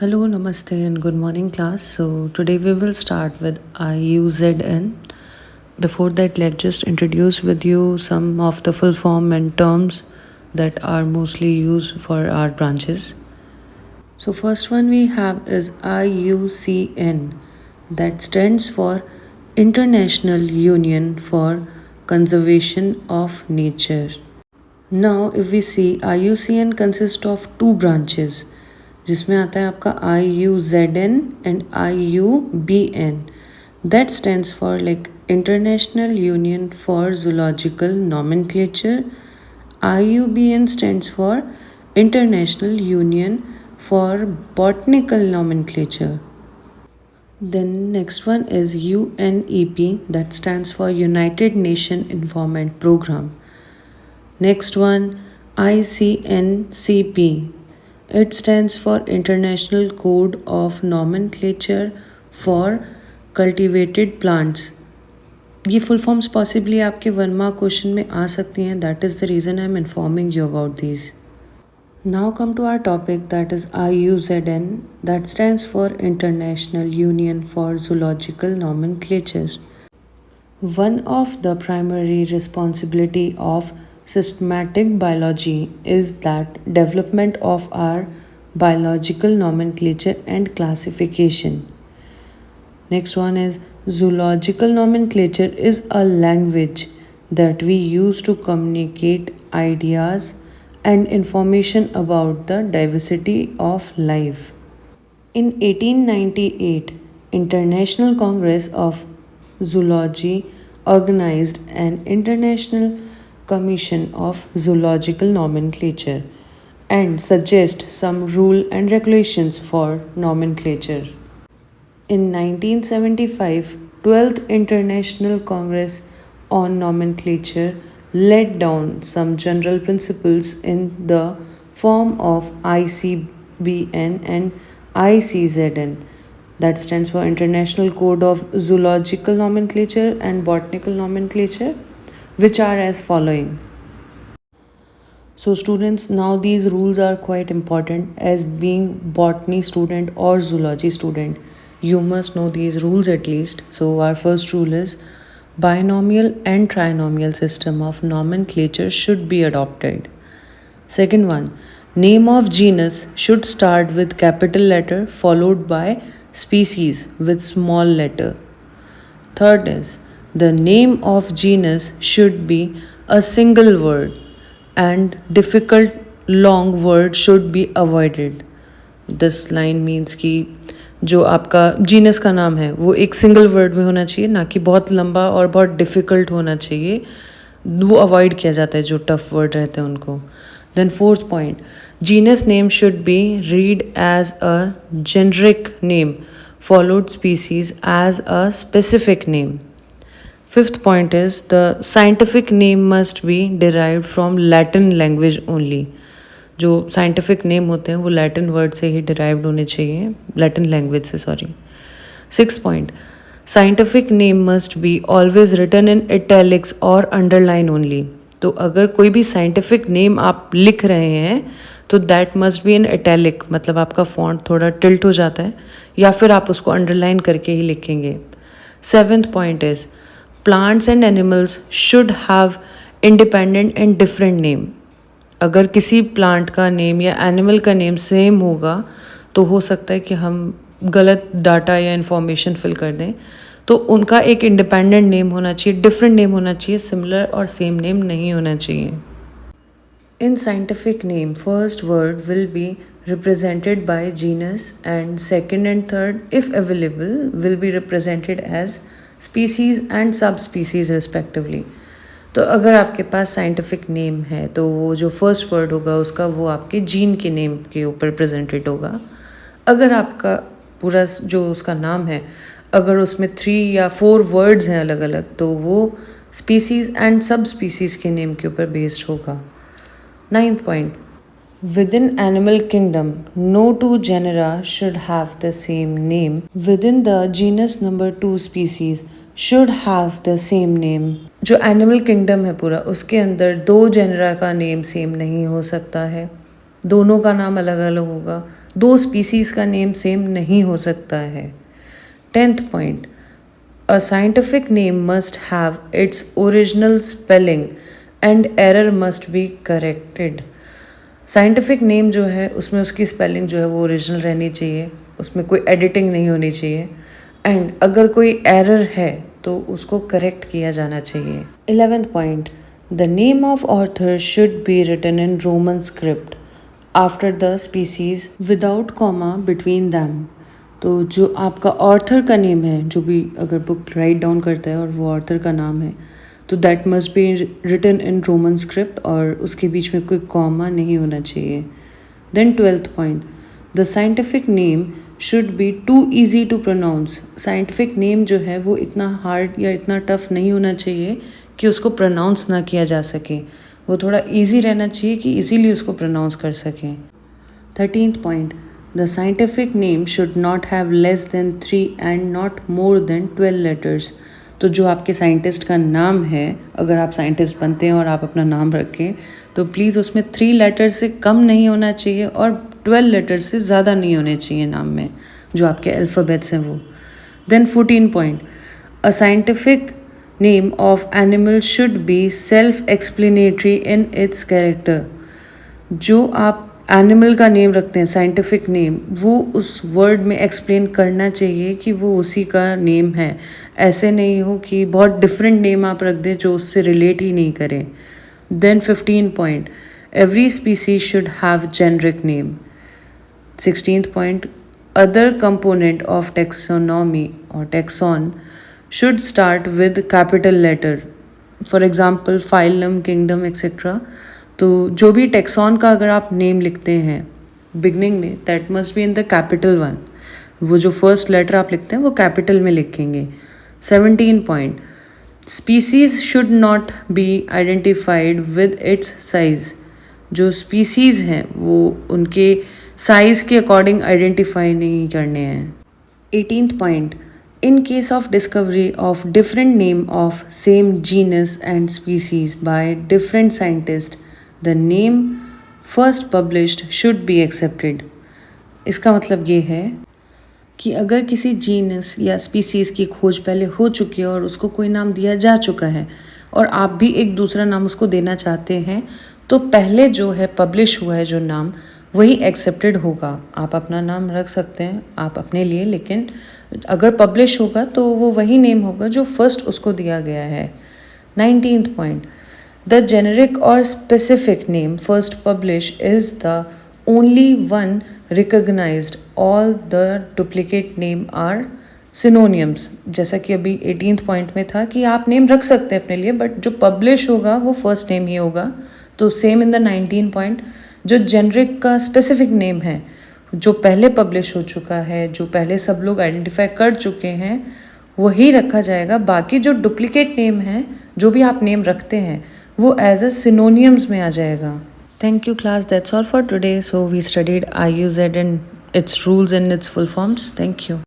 Hello, namaste, and good morning, class. So, today we will start with IUZN. Before that, let's just introduce with you some of the full form and terms that are mostly used for our branches. So, first one we have is IUCN, that stands for International Union for Conservation of Nature. Now, if we see IUCN consists of two branches, जिसमें आता है आपका IUZN and IUBN. That stands for like International Union for Zoological Nomenclature. IUBN stands for International Union for Botanical Nomenclature. Then next one is UNEP, that stands for United Nations Environment Program. Next one, ICNCP. It stands for International Code of Nomenclature for Cultivated Plants. ये full forms possibly आपके 1 mark question में आ सकती हैं. That is the reason I am informing you about these. Now come to our topic, that is IUZN, that stands for International Union for Zoological Nomenclature. One of the primary responsibility of systematic biology is that development of our biological nomenclature and classification. Next one is zoological nomenclature is a language that we use to communicate ideas and information about the diversity of life. In 1898, International Congress of Zoology organized an international commission of zoological nomenclature and suggest some rule and regulations for nomenclature. In 1975, 12th International Congress on Nomenclature laid down some general principles in the form of ICBN and ICZN, that stands for International Code of Zoological Nomenclature and Botanical Nomenclature, which are as following. So students, now these rules are quite important. As being botany student or zoology student, you must know these rules at least. So our first rule is binomial and trinomial system of nomenclature should be adopted. Second one, name of genus should start with capital letter followed by species with small letter. Third is, the name of genus should be a single word and difficult long word should be avoided. This line means कि जो आपका genus का नाम है वो एक single word में होना चाहिए, ना कि बहुत लंबा और बहुत डिफ़िकल्ट होना चाहिए. वो अवॉइड किया जाता है जो टफ वर्ड रहते हैं उनको. Then fourth point, genus name should be read as a generic name followed species as a specific name. Fifth point is the scientific name must be derived from Latin language only. जो scientific name होते हैं वो Latin word से ही derived होने चाहिए, Latin language से, sorry. Six point, scientific name must be always written in italics और underline only. तो अगर कोई भी साइंटिफिक नेम आप लिख रहे हैं तो that must be in italic, मतलब आपका फॉन्ट थोड़ा टिल्ट हो जाता है, या फिर आप उसको अंडरलाइन करके ही लिखेंगे. Seventh point is plants and animals should have independent and different name. अगर किसी प्लांट का नेम या एनिमल का नेम सेम होगा तो हो सकता है कि हम गलत डाटा या इन्फॉर्मेशन फिल कर दें. तो उनका एक इंडिपेंडेंट नेम होना चाहिए, डिफरेंट नेम होना चाहिए, सिमिलर और सेम नेम नहीं होना चाहिए. In scientific name, first word will be represented by genus and second and third, if available, will be represented as species and subspecies respectively. तो अगर आपके पास साइंटिफिक नेम है तो वो जो फर्स्ट वर्ड होगा उसका वो आपके जीन के नेम के ऊपर प्रेजेंटेड होगा. अगर आपका पूरा जो उसका नाम है अगर उसमें 3 या 4 वर्ड्स हैं अलग अलग तो वो स्पीसीज़ एंड सब स्पीसीज़ के नेम के ऊपर बेस्ड होगा. Ninth point, within animal kingdom, no two genera should have the same name. Within the genus number 2 species should have the same name. जो एनिमल किंगडम है पूरा उसके अंदर 2 जेनरा का नेम सेम नहीं हो सकता है. दोनों का नाम अलग अलग होगा, दो स्पीसीज़ का नेम सेम नहीं हो सकता है। 10th point, a scientific name must have its original spelling and error must be corrected. Scientific name जो है उसमें उसकी स्पेलिंग जो है वो ओरिजिनल रहनी चाहिए, उसमें कोई एडिटिंग नहीं होनी चाहिए, एंड अगर कोई एरर है तो उसको करेक्ट किया जाना चाहिए। 11th point, the name of author should be written in Roman script after the species without comma between them. तो जो आपका ऑथर का नेम है, जो भी अगर बुक राइट डाउन करता है और वो ऑथर का नाम है, तो that must be written in Roman script और उसके बीच में कोई कॉमा नहीं होना चाहिए। Then 12th point, the scientific name should be too easy to pronounce. Scientific name जो है वो इतना हार्ड या इतना टफ नहीं होना चाहिए कि उसको प्रोनाउंस ना किया जा सके, वो थोड़ा ईजी रहना चाहिए कि इजीली उसको प्रोनाउंस कर सकें। 13th point, the scientific name should not have less than 3 and not more than 12 letters. तो जो आपके साइंटिस्ट का नाम है, अगर आप साइंटिस्ट बनते हैं और आप अपना नाम रखें तो प्लीज़ उसमें 3 लेटर से कम नहीं होना चाहिए और 12 लेटर से ज़्यादा नहीं होने चाहिए नाम में, जो आपके अल्फ़ाबेट्स हैं वो। Then 14 point, a scientific name of animal should be self explanatory in its character. जो आप एनिमल का नेम रखते हैं, साइंटिफिक नेम, वो उस वर्ड में एक्सप्लेन करना चाहिए कि वो उसी का नेम है। ऐसे नहीं हो कि बहुत डिफरेंट नेम आप रख दें जो उससे रिलेट ही नहीं करें। Then 15 point, every species should have generic name. 16th point, other component of taxonomy और taxon should start with capital letter, for example phylum, kingdom etcetera. तो जो भी टेक्सॉन का अगर आप नेम लिखते हैं बिगनिंग में, that must be in the capital one. वो जो फर्स्ट लेटर आप लिखते हैं वो कैपिटल में लिखेंगे। 17 point, species should not be identified with its size. जो स्पीसीज़ हैं वो उनके साइज़ के अकॉर्डिंग आइडेंटिफाई नहीं करने हैं। 18th point, in case of discovery of different name of same genus and species by different scientists, the name first published should be accepted। इसका मतलब ये है कि अगर किसी जीनस या स्पीसीज़ की खोज पहले हो चुकी है और उसको कोई नाम दिया जा चुका है और आप भी एक दूसरा नाम उसको देना चाहते हैं, तो पहले जो है पब्लिश हुआ है जो नाम, वही एक्सेप्टेड होगा। आप अपना नाम रख सकते हैं आप अपने लिए, लेकिन अगर पब्लिश होगा तो वो वही नेम होगा जो फर्स्ट उसको दिया गया है। 19th पॉइंट, द जेनेरिक और specific name first publish is the only one recognised, all the duplicate name are synonyms. जैसा कि अभी 18th पॉइंट में था कि आप नेम रख सकते हैं अपने लिए, बट जो पब्लिश होगा वो फर्स्ट नेम ही होगा। तो सेम इन द 19 पॉइंट, जो जेनरिक का स्पेसिफिक नेम है, जो पहले पब्लिश हो चुका है, जो पहले सब लोग आइडेंटिफाई कर चुके हैं, वही रखा जाएगा। बाकी जो डुप्लीकेट नेम है, जो भी आप नेम रखते हैं, वो एज अ सिनोनियम्स में आ जाएगा। Thank you class, that's all for today. So we studied IUZ and its rules and its full forms. Thank you.